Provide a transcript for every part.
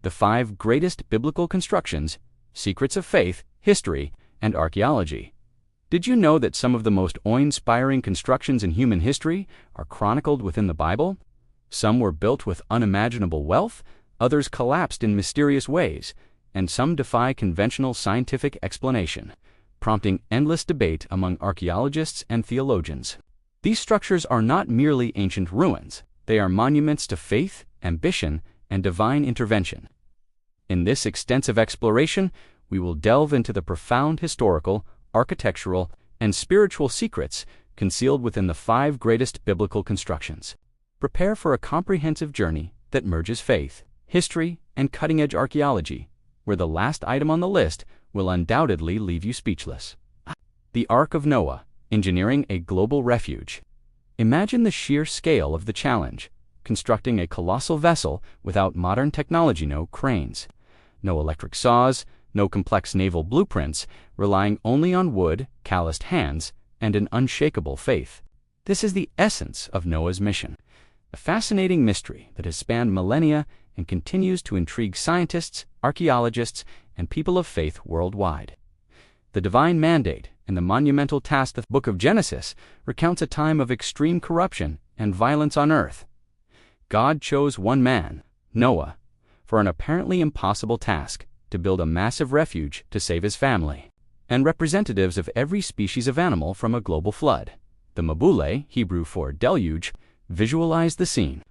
The 5 greatest biblical constructions, secrets of faith, history, and archaeology. Did you know that some of the most awe-inspiring constructions in human history are chronicled within the Bible? Some were built with unimaginable wealth, others collapsed in mysterious ways, and some defy conventional scientific explanation, prompting endless debate among archaeologists and theologians. These structures are not merely ancient ruins, they are monuments to faith, ambition, and divine intervention. In this extensive exploration, we will delve into the profound historical, architectural, and spiritual secrets concealed within the 5 greatest biblical constructions. Prepare for a comprehensive journey that merges faith, history, and cutting-edge archaeology, where the last item on the list will undoubtedly leave you speechless. The Ark of Noah, engineering a global refuge. Imagine the sheer scale of the challenge, constructing a colossal vessel without modern technology, no cranes, no electric saws, no complex naval blueprints, relying only on wood, calloused hands, and an unshakable faith. This is the essence of Noah's mission, a fascinating mystery that has spanned millennia and continues to intrigue scientists, archaeologists, and people of faith worldwide. The divine mandate and the monumental task. The book of Genesis recounts a time of extreme corruption and violence on earth. God chose one man, Noah, for an apparently impossible task, to build a massive refuge to save his family, and representatives of every species of animal from a global flood. The Mabule, Hebrew for deluge, visualize the scene.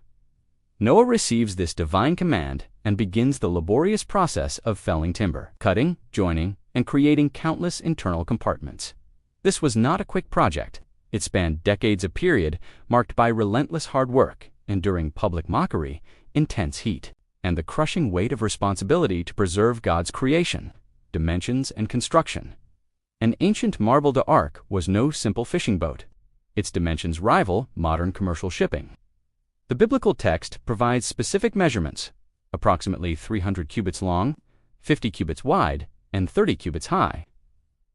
Noah receives this divine command and begins the laborious process of felling timber, cutting, joining, and creating countless internal compartments. This was not a quick project. It spanned decades, a period marked by relentless hard work, enduring public mockery, intense heat, and the crushing weight of responsibility to preserve God's creation, dimensions, and construction. An ancient marble ark was no simple fishing boat. Its dimensions rival modern commercial shipping. The biblical text provides specific measurements, approximately 300 cubits long, 50 cubits wide, and 30 cubits high.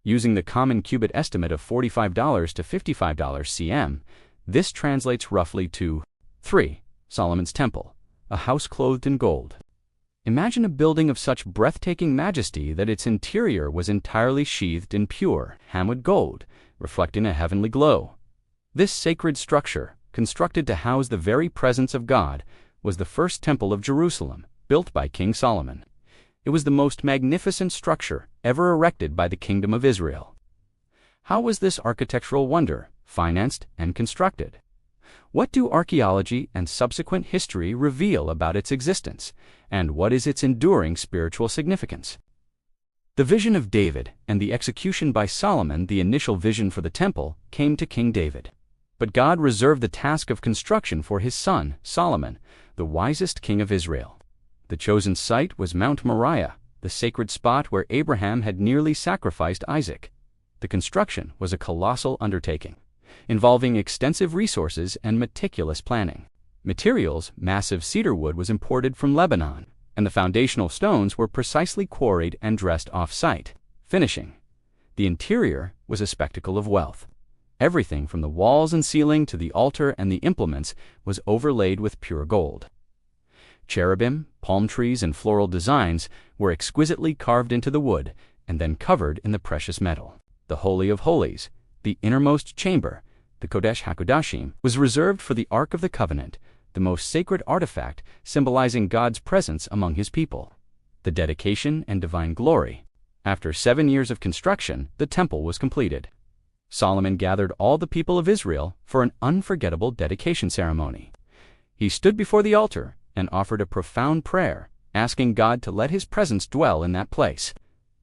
Using the common cubit estimate of $45 to $55 cm, this translates roughly to 3. Solomon's Temple, a house clothed in gold. Imagine a building of such breathtaking majesty that its interior was entirely sheathed in pure, hammered gold, reflecting a heavenly glow. This sacred structure, constructed to house the very presence of God, was the first temple of Jerusalem, built by King Solomon. It was the most magnificent structure ever erected by the Kingdom of Israel. How was this architectural wonder financed and constructed? What do archaeology and subsequent history reveal about its existence, and what is its enduring spiritual significance? The vision of David and the execution by Solomon. The initial vision for the temple came to King David, but God reserved the task of construction for his son, Solomon, the wisest king of Israel. The chosen site was Mount Moriah, the sacred spot where Abraham had nearly sacrificed Isaac. The construction was a colossal undertaking, involving extensive resources and meticulous planning. Materials, massive cedar wood was imported from Lebanon, and the foundational stones were precisely quarried and dressed off-site. Finishing. The interior was a spectacle of wealth. Everything from the walls and ceiling to the altar and the implements was overlaid with pure gold. Cherubim, palm trees, and floral designs were exquisitely carved into the wood and then covered in the precious metal. The Holy of Holies, the innermost chamber, the Kodesh HaKodashim, was reserved for the Ark of the Covenant, the most sacred artifact symbolizing God's presence among his people. The dedication and divine glory. After 7 years of construction, the temple was completed. Solomon gathered all the people of Israel for an unforgettable dedication ceremony. He stood before the altar and offered a profound prayer, asking God to let his presence dwell in that place.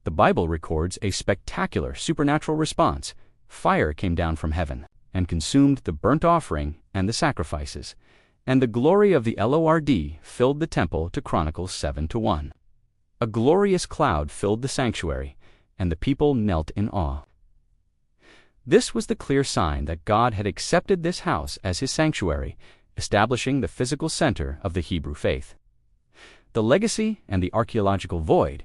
The Bible records a spectacular supernatural response. Fire came down from heaven and consumed the burnt offering and the sacrifices, and the glory of the Lord filled the temple to Chronicles 7:1. A glorious cloud filled the sanctuary, and the people knelt in awe. This was the clear sign that God had accepted this house as his sanctuary, establishing the physical center of the Hebrew faith. The legacy and the archaeological void.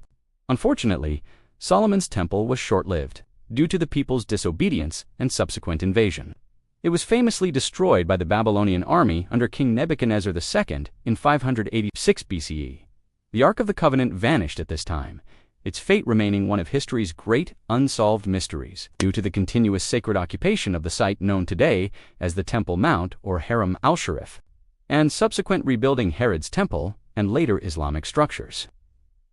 Unfortunately, Solomon's temple was short-lived, due to the people's disobedience and subsequent invasion. It was famously destroyed by the Babylonian army under King Nebuchadnezzar II in 586 BCE. The Ark of the Covenant vanished at this time, its fate remaining one of history's great unsolved mysteries due to the continuous sacred occupation of the site known today as the Temple Mount or Haram al-Sharif, and subsequent rebuilding Herod's Temple and later Islamic structures.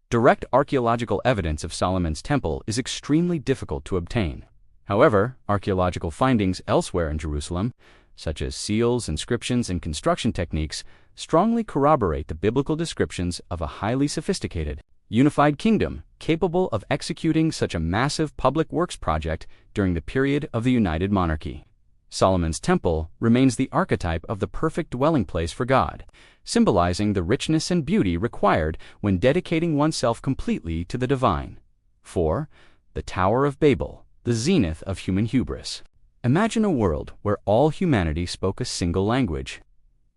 Direct archaeological evidence of Solomon's temple is extremely difficult to obtain. However, archaeological findings elsewhere in Jerusalem, such as seals, inscriptions, and construction techniques, strongly corroborate the biblical descriptions of a highly sophisticated, unified kingdom capable of executing such a massive public works project during the period of the United Monarchy. Solomon's temple remains the archetype of the perfect dwelling place for God, symbolizing the richness and beauty required when dedicating oneself completely to the divine. 4. The Tower of Babel, the zenith of human hubris. Imagine a world where all humanity spoke a single language,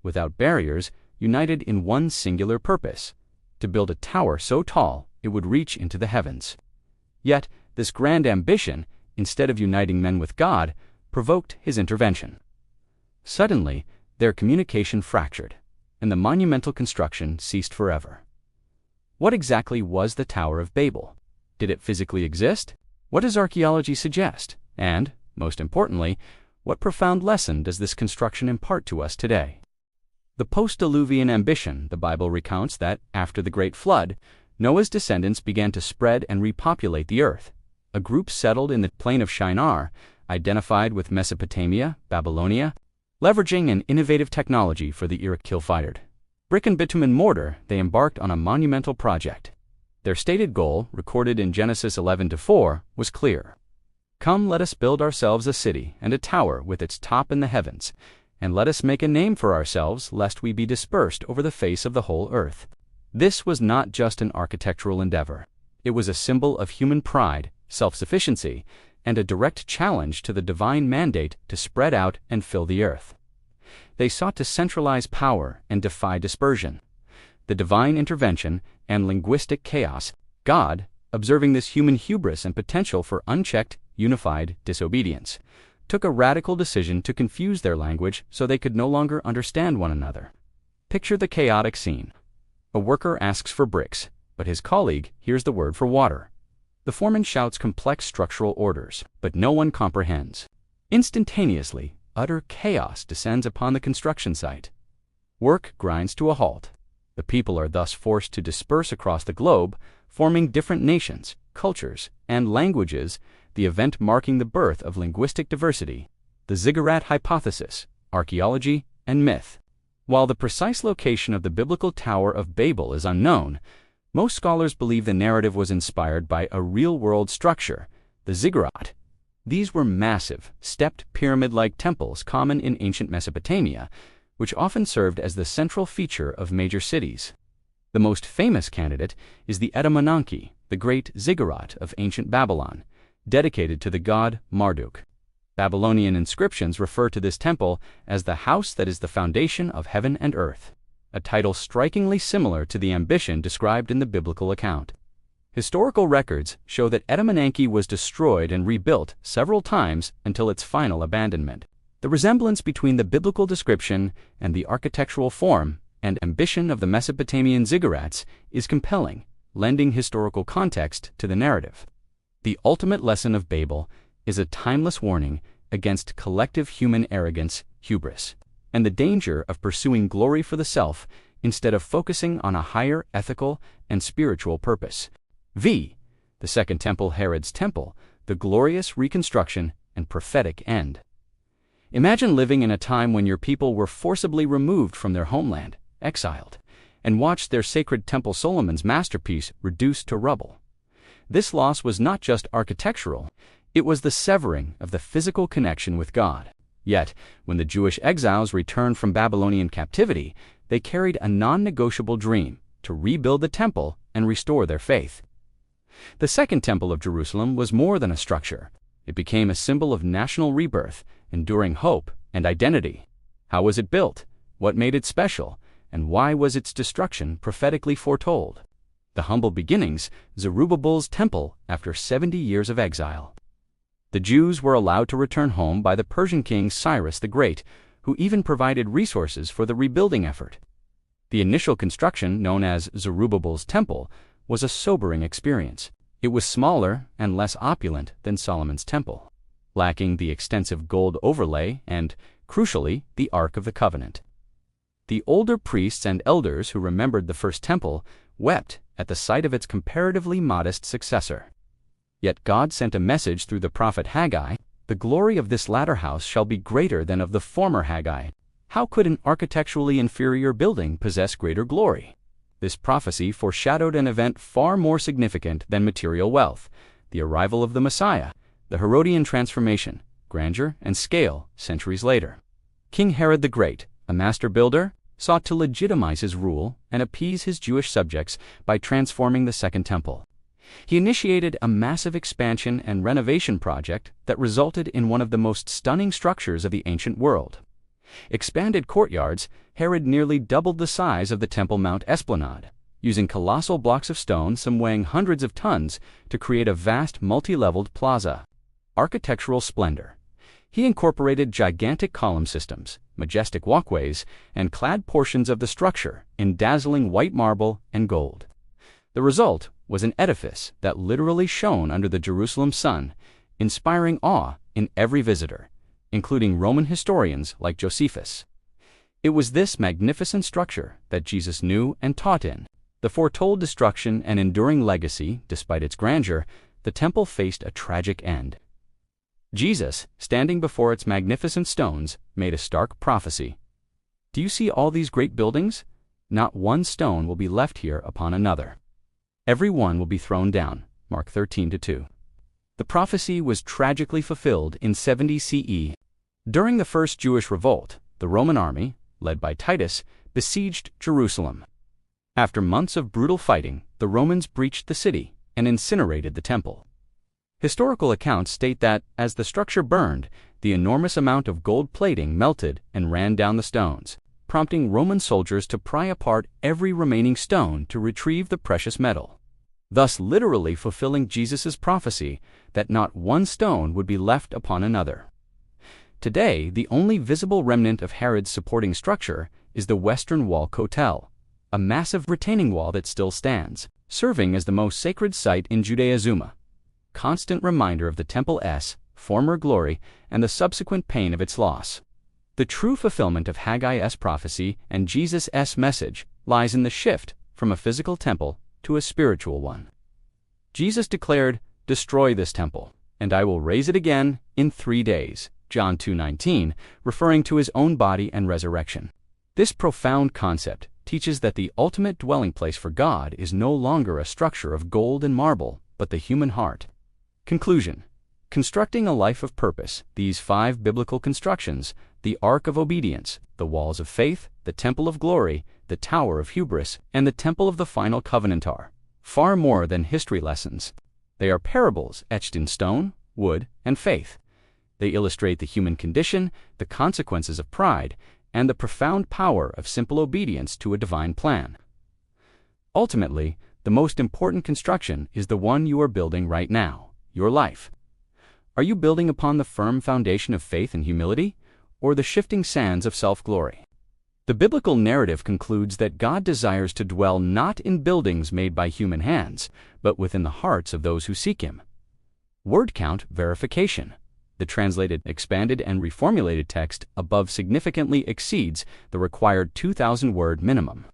without barriers, united in one singular purpose: to build a tower so tall it would reach into the heavens. Yet, this grand ambition, instead of uniting men with God, provoked his intervention. Suddenly, their communication fractured, and the monumental construction ceased forever. What exactly was the Tower of Babel? Did it physically exist? What does archaeology suggest? And, most importantly, what profound lesson does this construction impart to us today? The post-Diluvian ambition, the Bible recounts that, after the Great Flood, Noah's descendants began to spread and repopulate the earth. A group settled in the plain of Shinar, identified with Mesopotamia, Babylonia, leveraging an innovative technology for the era kill-fired. Brick and bitumen mortar, they embarked on a monumental project. Their stated goal, recorded in Genesis 11:4, was clear. "Come, let us build ourselves a city and a tower with its top in the heavens, and let us make a name for ourselves, lest we be dispersed over the face of the whole earth." This was not just an architectural endeavor. It was a symbol of human pride, self-sufficiency, and a direct challenge to the divine mandate to spread out and fill the earth. They sought to centralize power and defy dispersion. The divine intervention and linguistic chaos, God, observing this human hubris and potential for unchecked, unified disobedience, took a radical decision to confuse their language so they could no longer understand one another. Picture the chaotic scene. A worker asks for bricks, but his colleague hears the word for water. The foreman shouts complex structural orders, but no one comprehends. Instantaneously, utter chaos descends upon the construction site. Work grinds to a halt. The people are thus forced to disperse across the globe, forming different nations, cultures, and languages, the event marking the birth of linguistic diversity, the ziggurat hypothesis, archaeology, and myth. While the precise location of the biblical Tower of Babel is unknown, most scholars believe the narrative was inspired by a real-world structure, the ziggurat. These were massive, stepped pyramid-like temples common in ancient Mesopotamia, which often served as the central feature of major cities. The most famous candidate is the Edamonanki, the great ziggurat of ancient Babylon, dedicated to the god Marduk. Babylonian inscriptions refer to this temple as the house that is the foundation of heaven and earth, a title strikingly similar to the ambition described in the biblical account. Historical records show that Edamonanki was destroyed and rebuilt several times until its final abandonment. The resemblance between the biblical description and the architectural form and ambition of the Mesopotamian ziggurats is compelling, lending historical context to the narrative. The ultimate lesson of Babel is a timeless warning against collective human arrogance, hubris, and the danger of pursuing glory for the self instead of focusing on a higher ethical and spiritual purpose. The Second Temple, Herod's Temple, the glorious reconstruction and prophetic end. Imagine living in a time when your people were forcibly removed from their homeland, exiled, and watched their sacred temple, Solomon's masterpiece, reduced to rubble. This loss was not just architectural, it was the severing of the physical connection with God. Yet, when the Jewish exiles returned from Babylonian captivity, they carried a non-negotiable dream: to rebuild the temple and restore their faith. The Second Temple of Jerusalem was more than a structure. It became a symbol of national rebirth, enduring hope, and identity. How was it built? What made it special? And why was its destruction prophetically foretold? The humble beginnings, Zerubbabel's temple after 70 years of exile. The Jews were allowed to return home by the Persian king Cyrus the Great, who even provided resources for the rebuilding effort. The initial construction, known as Zerubbabel's temple, was a sobering experience. It was smaller and less opulent than Solomon's temple, lacking the extensive gold overlay and, crucially, the Ark of the Covenant. The older priests and elders who remembered the first temple wept at the sight of its comparatively modest successor. Yet God sent a message through the prophet Haggai, "The glory of this latter house shall be greater than of the former Haggai." How could an architecturally inferior building possess greater glory? This prophecy foreshadowed an event far more significant than material wealth: the arrival of the Messiah, the Herodian transformation, grandeur, and scale centuries later. King Herod the Great, a master builder, sought to legitimize his rule and appease his Jewish subjects by transforming the Second Temple. He initiated a massive expansion and renovation project that resulted in one of the most stunning structures of the ancient world. Expanded courtyards, Herod nearly doubled the size of the Temple Mount Esplanade, using colossal blocks of stone, some weighing hundreds of tons, to create a vast multi-leveled plaza. Architectural splendor. He incorporated gigantic column systems, majestic walkways, and clad portions of the structure in dazzling white marble and gold. The result was an edifice that literally shone under the Jerusalem sun, inspiring awe in every visitor, including Roman historians like Josephus. It was this magnificent structure that Jesus knew and taught in. The foretold destruction and enduring legacy. Despite its grandeur, the temple faced a tragic end. Jesus, standing before its magnificent stones, made a stark prophecy. "Do you see all these great buildings? Not one stone will be left here upon another. Every one will be thrown down." Mark 13:2. The prophecy was tragically fulfilled in 70 CE. During the First Jewish Revolt, the Roman army, led by Titus, besieged Jerusalem. After months of brutal fighting, the Romans breached the city and incinerated the temple. Historical accounts state that, as the structure burned, the enormous amount of gold plating melted and ran down the stones, prompting Roman soldiers to pry apart every remaining stone to retrieve the precious metal, thus literally fulfilling Jesus' prophecy that not one stone would be left upon another. Today, the only visible remnant of Herod's supporting structure is the Western Wall Kotel, a massive retaining wall that still stands, serving as the most sacred site in Judaism, constant reminder of the Temple's former glory and the subsequent pain of its loss. The true fulfillment of Haggai's prophecy and Jesus' message lies in the shift from a physical temple to a spiritual one. Jesus declared, "Destroy this temple, and I will raise it again in 3 days." John 2:19, referring to his own body and resurrection. This profound concept teaches that the ultimate dwelling place for God is no longer a structure of gold and marble, but the human heart. Conclusion. Constructing a life of purpose, these 5 biblical constructions, the Ark of Obedience, the Walls of Faith, the Temple of Glory, the Tower of Hubris, and the Temple of the Final Covenant are far more than history lessons. They are parables etched in stone, wood, and faith. They illustrate the human condition, the consequences of pride, and the profound power of simple obedience to a divine plan. Ultimately, the most important construction is the one you are building right now, your life. Are you building upon the firm foundation of faith and humility, or the shifting sands of self-glory? The biblical narrative concludes that God desires to dwell not in buildings made by human hands, but within the hearts of those who seek Him. Word count verification. The translated, expanded, and reformulated text above significantly exceeds the required 2,000-word minimum,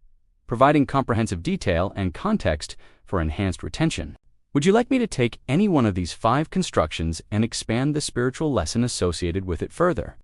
providing comprehensive detail and context for enhanced retention. Would you like me to take any one of these 5 constructions and expand the spiritual lesson associated with it further?